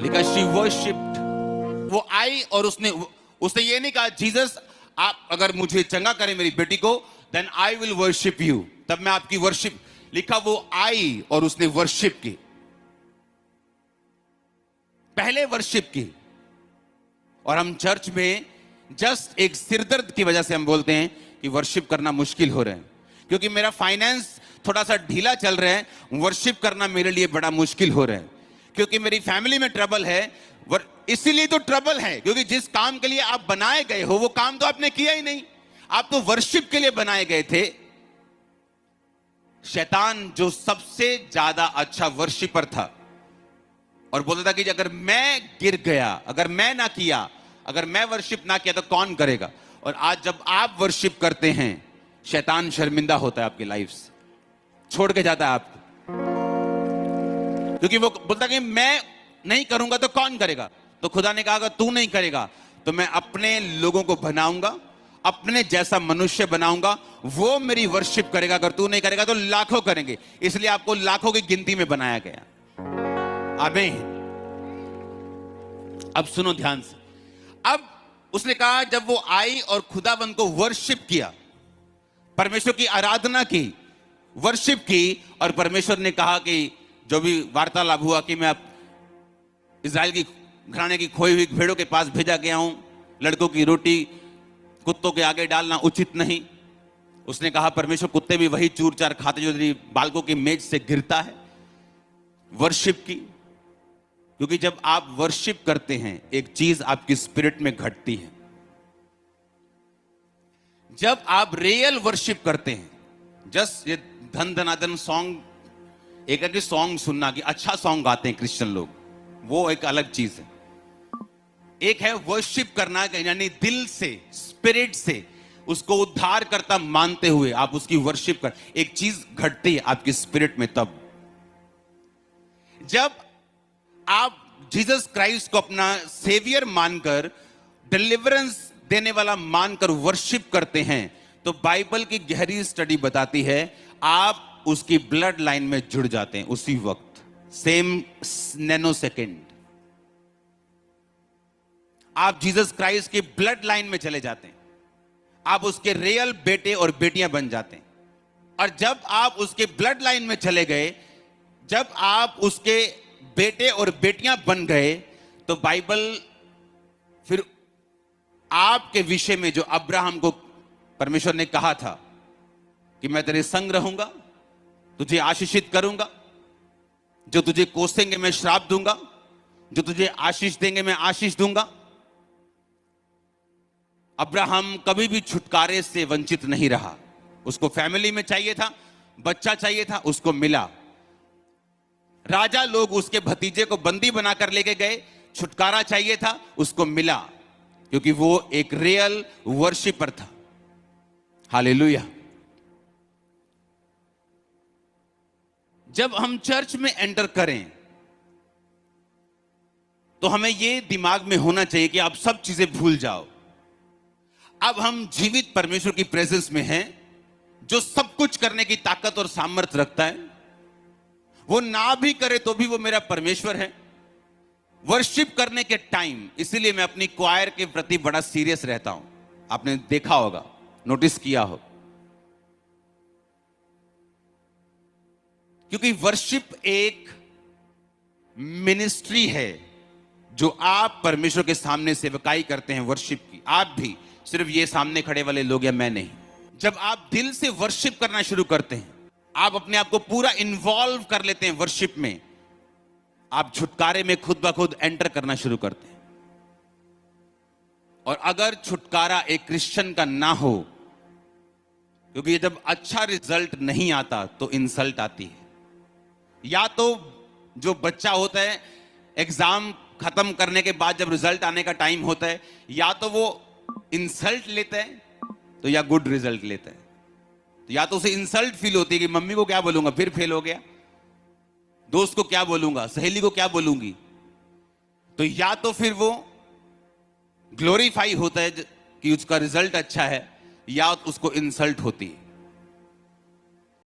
लिखा she worshipped. वो आई और उसने ये नहीं कहा जीसस आप अगर मुझे चंगा करें मेरी बेटी को, then I will worship you, तब मैं आपकी वर्शिप। लिखा वो आई और उसने वर्शिप की, पहले वर्शिप की। और हम चर्च में जस्ट एक सिरदर्द की वजह से हम बोलते हैं कि वर्शिप करना मुश्किल हो रहा है, क्योंकि मेरा फाइनेंस थोड़ा सा ढीला चल रहा है, वर्शिप करना मेरे लिए बड़ा मुश्किल हो रहा है, क्योंकि मेरी फैमिली में ट्रबल है। इसीलिए तो ट्रबल है, क्योंकि जिस काम के लिए आप बनाए गए हो वो काम तो आपने किया ही नहीं। आप तो वर्शिप के लिए बनाए गए थे। शैतान जो सबसे ज्यादा अच्छा वर्शिपर था और बोलता था कि अगर मैं गिर गया, अगर मैं ना किया, अगर मैं वर्शिप ना किया तो कौन करेगा। और आज जब आप वर्शिप करते हैं, शैतान शर्मिंदा होता है आपकी लाइफ से, छोड़ के जाता है आपको, क्योंकि वो बोलता कि मैं नहीं करूंगा तो कौन करेगा। तो खुदा ने कहा अगर तू नहीं करेगा तो मैं अपने लोगों को बनाऊंगा, अपने जैसा मनुष्य बनाऊंगा, वो मेरी वर्शिप करेगा। अगर तू नहीं करेगा तो लाखों करेंगे, इसलिए आपको लाखों की गिनती में बनाया गया। आमीन। अब सुनो ध्यान से। अब उसने कहा जब वो आई और खुदाबंद को वर्शिप किया, परमेश्वर की आराधना की, वर्शिप की, और परमेश्वर ने कहा कि जो भी वार्तालाप हुआ कि मैं इज़राइल की घराने की खोई हुई भेड़ों के पास भेजा गया हूं, लड़कों की रोटी कुत्तों के आगे डालना उचित नहीं। उसने कहा परमेश्वर कुत्ते भी वही चूर चार खाते जो बालकों की मेज से गिरता है। वर्शिप की, क्योंकि जब आप वर्शिप करते हैं एक चीज आपकी स्पिरिट में घटती है। जब आप रियल वर्शिप करते हैं, जस्ट ये धन धनाधन सॉन्ग, एक सॉन्ग सुनना कि अच्छा सॉन्ग गाते हैं क्रिश्चियन लोग, वो एक अलग चीज है। एक है वर्शिप करना, यानी दिल से, स्पिरिट से उसको उद्धार करता मानते हुए आप उसकी वर्शिप कर। एक चीज घटती है आपकी स्पिरिट में तब जब आप जीसस क्राइस्ट को अपना सेवियर मानकर, डिलीवरेंस देने वाला मानकर वर्शिप करते हैं, तो बाइबल की गहरी स्टडी बताती है आप उसकी ब्लड लाइन में जुड़ जाते हैं उसी वक्त, सेम नैनो सेकेंड आप जीसस क्राइस्ट की ब्लड लाइन में चले जाते हैं। आप उसके रियल बेटे और बेटियां बन जाते हैं। और जब आप उसके ब्लड लाइन में चले गए, जब आप उसके बेटे और बेटियां बन गए, तो बाइबल फिर आपके विषय में जो अब्राहम को परमेश्वर ने कहा था कि मैं तेरे संग रहूंगा, तुझे आशीषित करूंगा, जो तुझे कोसेंगे मैं श्राप दूंगा, जो तुझे आशीष देंगे मैं आशीष दूंगा। अब्राहम कभी भी छुटकारे से वंचित नहीं रहा। उसको फैमिली में चाहिए था, बच्चा चाहिए था, उसको मिला। राजा लोग उसके भतीजे को बंदी बनाकर लेके गए, छुटकारा चाहिए था, उसको मिला, क्योंकि वो एक रियल वर्शिपर था। हालेलुया। जब हम चर्च में एंटर करें तो हमें यह दिमाग में होना चाहिए कि आप सब चीजें भूल जाओ। अब हम जीवित परमेश्वर की प्रेजेंस में हैं, जो सब कुछ करने की ताकत और सामर्थ्य रखता है। वो ना भी करे तो भी वो मेरा परमेश्वर है। वर्शिप करने के टाइम, इसीलिए मैं अपनी क्वायर के प्रति बड़ा सीरियस रहता हूं। आपने देखा होगा, नोटिस किया हो, क्योंकि वर्शिप एक मिनिस्ट्री है जो आप परमेश्वर के सामने सेवकाई करते हैं वर्शिप की। आप भी, सिर्फ ये सामने खड़े वाले लोग या मैं नहीं। जब आप दिल से वर्शिप करना शुरू करते हैं, आप अपने आप को पूरा इन्वॉल्व कर लेते हैं वर्शिप में, आप छुटकारे में खुद ब खुद एंटर करना शुरू करते हैं। और अगर छुटकारा एक क्रिश्चियन का ना हो, क्योंकि जब अच्छा रिजल्ट नहीं आता तो इंसल्ट आती है। या तो जो बच्चा होता है एग्जाम खत्म करने के बाद जब रिजल्ट आने का टाइम होता है, या तो वो इंसल्ट लेता है तो या गुड रिजल्ट लेता है। तो या तो उसे इंसल्ट फील होती है कि मम्मी को क्या बोलूंगा, फिर फेल हो गया, दोस्त को क्या बोलूंगा, सहेली को क्या बोलूंगी। तो या तो फिर वो ग्लोरीफाई होता है कि उसका रिजल्ट अच्छा है, या उसको इंसल्ट होती है।